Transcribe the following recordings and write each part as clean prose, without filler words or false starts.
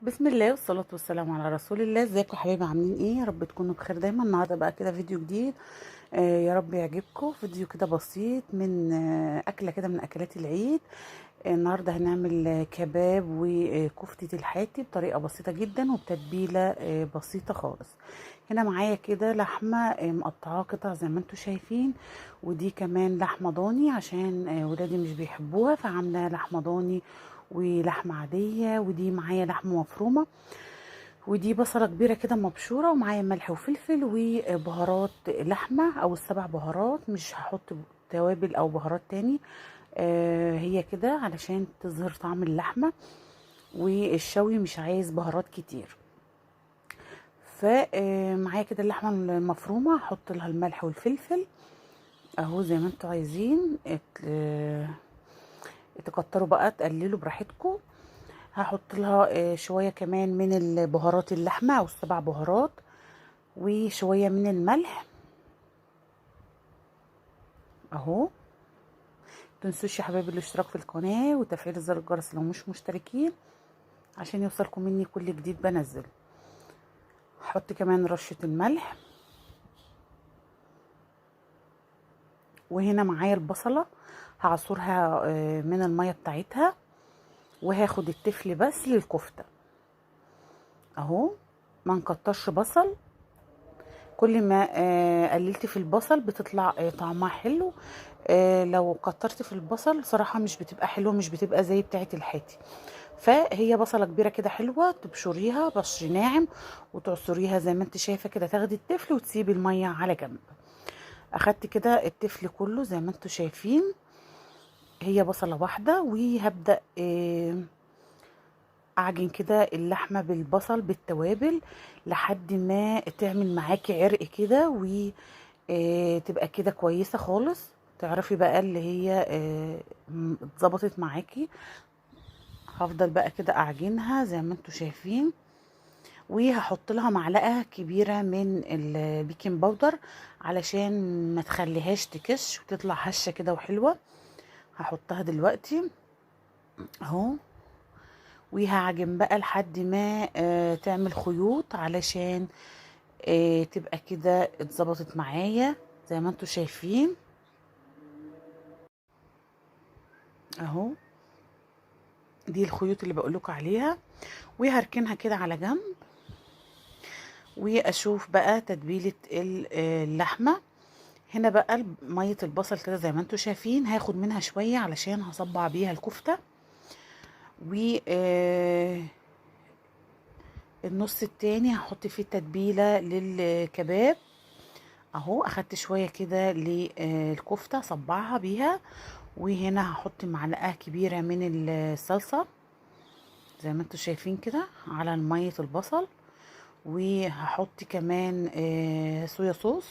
بسم الله والصلاة والسلام على رسول الله. ازيكم يا حبايبي؟ عاملين ايه؟ يا رب تكونوا بخير دايما. النهارده بقى كده فيديو جديد. يا رب يعجبكم. فيديو كده بسيط من اكله كده من اكلات العيد. النهارده هنعمل كباب وكفتة الحاتي بطريقة بسيطة جدا وبتتبيلة بسيطة خالص. هنا معايا كده لحمة مقطعاها قطع زي ما انتم شايفين، ودي كمان لحمة ضاني عشان ولادي مش بيحبوها، فعاملة لحمة ضاني ولحمة عادية. ودي معايا لحمة مفرومة، ودي بصلة كبيرة كده مبشورة، ومعايا ملح وفلفل وبهارات لحمة او السبع بهارات. مش هحط توابل او بهارات تاني، هي كده علشان تظهر طعم اللحمة، والشوي مش عايز بهارات كتير. فمعايا كده اللحمة المفرومة، هحط لها الملح والفلفل اهو زي ما انتوا عايزين. تكتروا بقى تقللوا براحتكم. هحط لها شوية كمان من البهارات اللحمة او السبع بهارات، وشوية من الملح اهو. متنسوش يا حبايبي الاشتراك في القناة وتفعيل زر الجرس لو مش مشتركين عشان يوصلكم مني كل جديد بنزله. هحط كمان رشة الملح. وهنا معايا البصلة هعصرها من المية بتاعتها، وهاخد التفل بس للكفتة اهو. ما نكترش بصل، كل ما قللت في البصل بتطلع طعمها حلو. لو كترت في البصل صراحة مش بتبقى حلوة، مش بتبقى زي بتاعة الحاتي. فهي بصلة كبيرة كده حلوة، تبشريها بشر ناعم وتعصريها زي ما انت شايفة كده، تاخدي التفل وتسيبي المية على جنب. اخدت كده التفل كله زي ما انتوا شايفين، هي بصلة واحدة. وهبدأ اعجن كده اللحمة بالبصل بالتوابل لحد ما تعمل معاكي عرق كده، وتبقى كده كويسة خالص. تعرفي بقى اللي هي اتظبطت معاكي. هفضل بقى كده اعجنها زي ما انتوا شايفين، وهحط لها معلقة كبيرة من البيكنج باودر علشان ما تخليهاش تكش وتطلع هشة كده وحلوة. هحطها دلوقتي اهو، وهعجن بقى لحد ما تعمل خيوط علشان تبقى كده اتظبطت معايا زي ما انتوا شايفين اهو. دي الخيوط اللي بقولكوا عليها، وهركنها كده على جنب. واشوف بقى تتبيلة اللحمة. هنا بقى مية البصل كده زي ما انتوا شايفين، هاخد منها شوية علشان هصبع بيها الكفتة. و النص التاني هحط فيه تتبيلة للكباب اهو. اخدت شوية كده للكفتة صبعها بيها. وهنا هحط معلقة كبيرة من الصلصة زي ما انتوا شايفين كده على مية البصل. وهحط كمان صويا صوص،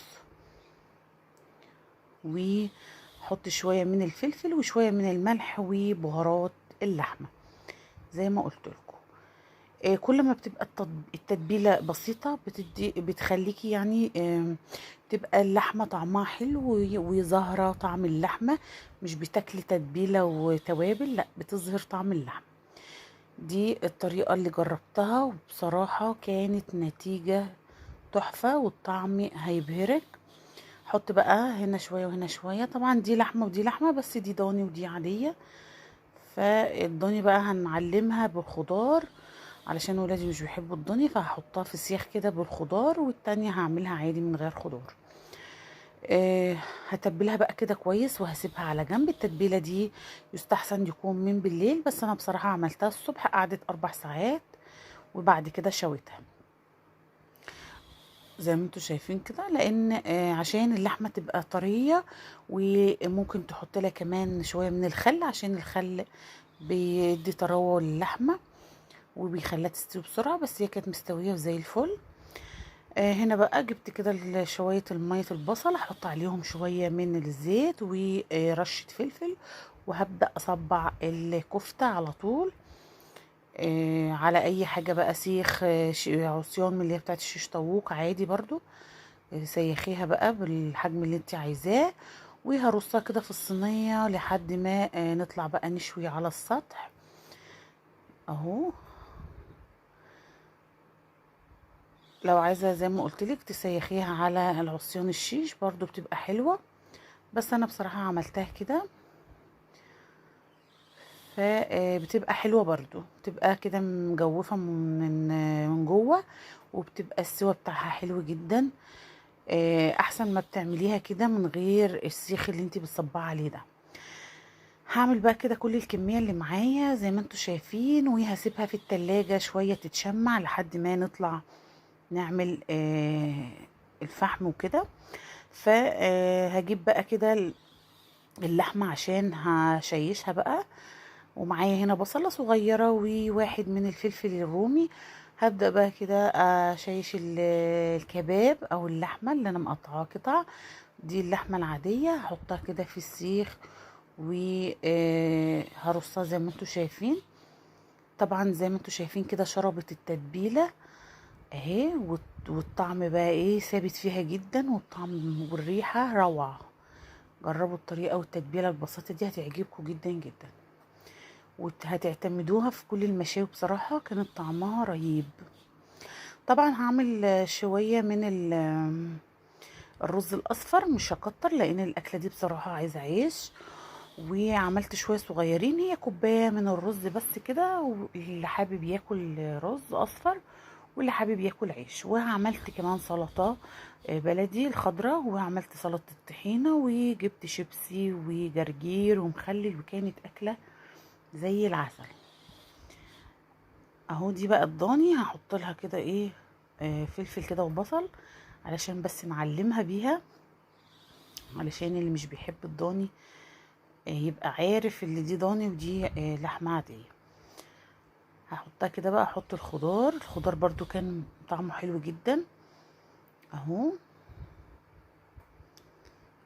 وحط شوية من الفلفل وشوية من الملح وبهارات اللحمة زي ما قلت لكم. كل ما بتبقى التتبيلة بسيطة بتخليكي يعني تبقى اللحمة طعمها حلو وظاهرة طعم اللحمة. مش بتاكلي تتبيلة وتوابل، لا، بتظهر طعم اللحمة. دي الطريقة اللي جربتها وبصراحة كانت نتيجة تحفة، والطعم هيبهرك. حط بقى هنا شوية وهنا شوية. طبعا دي لحمة ودي لحمة، بس دي ضاني ودي عادية. فالضاني بقى هنعلمها بالخضار علشان ولادي مش بيحبوا الضاني، فهحطها في سياخ كده بالخضار، والتانية هعملها عادي من غير خضار. هتبلها بقى كده كويس وهسيبها على جنب. التتبيلة دي يستحسن يكون من بالليل، بس انا بصراحة عملتها الصبح، قعدت 4 ساعات وبعد كده شويتها زي ما انتوا شايفين كده. لان عشان اللحمه تبقى طريه، وممكن تحط لها كمان شويه من الخل عشان الخل بيدي طراوه للحمه وبيخليها تستوي بسرعه. بس هي كانت مستويه وزي الفل. هنا بقى جبت كده شويه الميه البصل، احط عليهم شويه من الزيت ورشه فلفل، وهبدا اصبع الكفته على طول على اي حاجه بقى، سيخ عصيان من اللي هي بتاعت الشيش طاووق عادي برضو. سيخيها بقى بالحجم اللي انت عايزاه، وهرصها كده في الصينيه لحد ما نطلع بقى نشوي على السطح اهو. لو عايزة زي ما قلتلك تسيخيها على العصيان الشيش برضو بتبقى حلوة، بس انا بصراحة عملتها كده فبتبقى حلوة برضو، بتبقى كده مجوفة من جوه، وبتبقى السوا بتاعها حلو جدا. احسن ما بتعمليها كده من غير السيخ اللي انتي بتصبعي عليه ده. هعمل بقى كده كل الكمية اللي معايا زي ما انتوا شايفين، وهسيبها في التلاجة شوية تتشمع لحد ما نطلع نعمل الفحم وكده. فهجيب بقى كده اللحمة عشان هشيشها بقى، ومعايا هنا بصلة صغيرة وواحد من الفلفل الرومي. هبدأ بقى كده اشيش الكباب او اللحمة اللي انا مقطعاها قطع. دي اللحمة العادية هحطها كده في السيخ وهرصها زي ما انتوا شايفين. طبعا زي ما انتوا شايفين كده شربت التتبيلة اهي، والطعم بقى ايه ثابت فيها جدا، والطعم والريحة روعة. جربوا الطريقة والتتبيلة البسيطة دي هتعجبكم جدا جدا، وهتعتمدوها في كل المشاوي. بصراحة كانت طعمها رهيب. طبعا هعمل شوية من الرز الاصفر، مش هكتر لان الاكلة دي بصراحة عايزة عيش. وعملت شوية صغيرين، هي كوباية من الرز بس كده، واللي حابب ياكل رز اصفر واللي حابب ياكل عيش. وعملت كمان سلطة بلدي الخضراء، وعملت سلطة طحينة، وجبت شيبسي وجرجير ومخلل، وكانت أكلة زي العسل. اهو دي بقى الضاني هحط لها كده ايه فلفل كده وبصل علشان بس نعلمها بيها، علشان اللي مش بيحب الضاني يبقى عارف اللي دي ضاني ودي لحمة عادية. هحطها كده بقى، احط الخضار برضو كان طعمه حلو جدا. اهو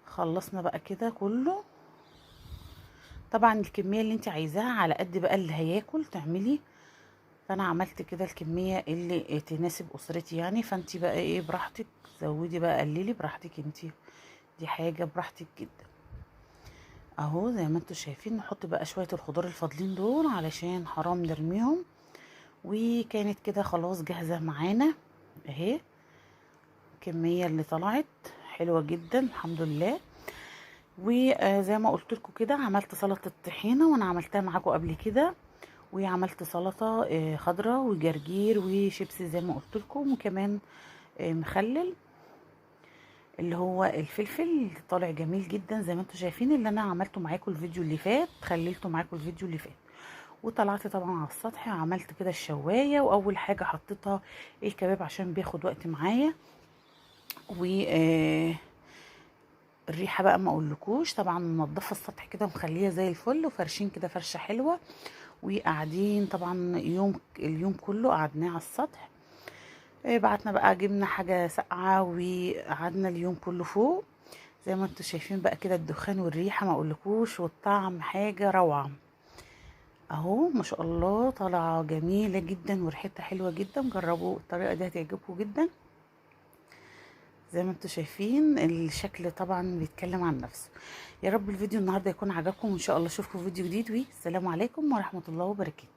خلصنا بقى كده كله. طبعا الكمية اللي انت عايزاها على قد بقى اللي هياكل تعملي. فانا عملت كده الكمية اللي تناسب اسرتي يعني، فانت بقى ايه براحتك، زودي بقى قللي براحتك انت، دي حاجة براحتك جدا. اهو زي ما انتوا شايفين نحط بقى شوية الخضار الفاضلين دول علشان حرام نرميهم. وكانت كده خلاص جاهزة معانا اهي. الكمية اللي طلعت حلوة جدا الحمد لله. وزي ما قلت لكم كده عملت سلطة طحينة، وانا عملتها معاكم قبل كده. وعملت سلطة خضراء وجرجير وشيبسي زي ما قلت لكم، وكمان مخلل اللي هو الفلفل طالع جميل جدا زي ما انتم شايفين. اللي انا عملته معاكم الفيديو اللي فات، خليته معاكم الفيديو اللي فات. وطلعت طبعا على السطح وعملت كده الشوايه، واول حاجه حطيتها الكباب عشان بياخد وقت معايا. و الريحه بقى ما اقولكوش، طبعا منضفه السطح كده مخليه زي الفل، وفرشين كده فرشه حلوه. وقاعدين طبعا اليوم كله قعدناه على السطح. بعتنا بقى جبنا حاجه ساقعه وقعدنا اليوم كله فوق. زي ما انتوا شايفين بقى كده الدخان والريحه ما اقولكوش، والطعم حاجه روعه. اهو ما شاء الله طالعه جميله جدا وريحتها حلوه جدا. جربوا الطريقه دي هتعجبكم جدا. زي ما انتوا شايفين الشكل طبعا بيتكلم عن نفسه. يا رب الفيديو النهارده يكون عجبكم، وان شاء الله اشوفكم في فيديو جديد، والسلام عليكم ورحمه الله وبركاته.